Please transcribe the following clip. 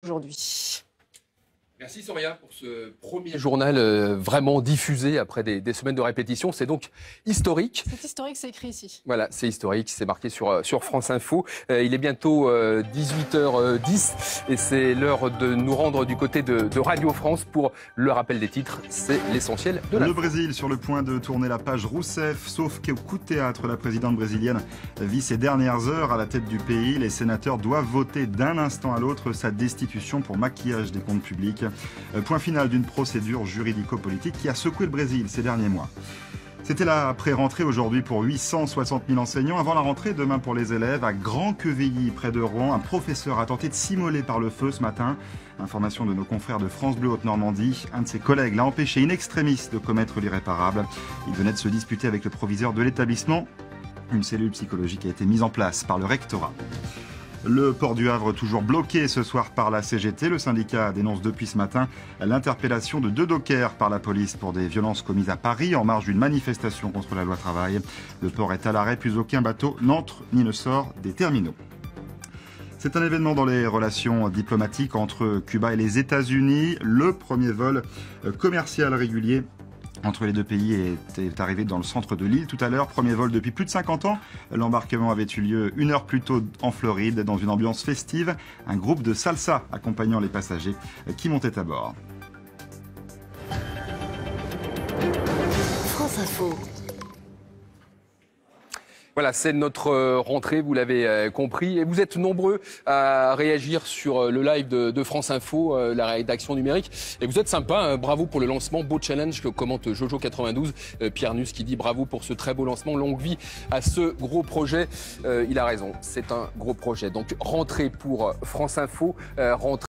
Aujourd'hui. Merci Soria pour ce premier journal vraiment diffusé après des semaines de répétition. C'est donc historique. C'est historique, c'est écrit ici. Voilà, c'est historique, c'est marqué sur France Info. Il est bientôt 18h10 et c'est l'heure de nous rendre du côté de Radio France pour le rappel des titres. C'est l'essentiel de Le Brésil sur le point de tourner la page Rousseff, sauf qu'au coup de théâtre, la présidente brésilienne vit ses dernières heures à la tête du pays. Les sénateurs doivent voter d'un instant à l'autre sa destitution pour maquillage des comptes publics. Point final d'une procédure juridico-politique qui a secoué le Brésil ces derniers mois. C'était la pré-rentrée aujourd'hui pour 860 000 enseignants. Avant la rentrée, demain pour les élèves, à Grand-Quevilly, près de Rouen, un professeur a tenté de s'immoler par le feu ce matin. Information de nos confrères de France Bleu Haute-Normandie. Un de ses collègues l'a empêché in extremis de commettre l'irréparable. Il venait de se disputer avec le proviseur de l'établissement. Une cellule psychologique a été mise en place par le rectorat. Le port du Havre toujours bloqué ce soir par la CGT. Le syndicat dénonce depuis ce matin l'interpellation de 2 dockers par la police pour des violences commises à Paris en marge d'une manifestation contre la loi travail. Le port est à l'arrêt, plus aucun bateau n'entre ni ne sort des terminaux. C'est un événement dans les relations diplomatiques entre Cuba et les États-Unis. Le premier vol commercial régulier entre les deux pays est arrivé dans le centre de l'île tout à l'heure. Premier vol depuis plus de 50 ans. L'embarquement avait eu lieu 1 heure plus tôt en Floride, dans une ambiance festive. Un groupe de salsa accompagnant les passagers qui montaient à bord. France Info. Voilà, c'est notre rentrée, vous l'avez compris. Et vous êtes nombreux à réagir sur le live de France Info, la rédaction numérique. Et vous êtes sympa, hein, bravo pour le lancement, beau challenge que commente Jojo92. Pierre Nus qui dit bravo pour ce très beau lancement, longue vie à ce gros projet. Il a raison, c'est un gros projet. Donc rentrée pour France Info, rentrée.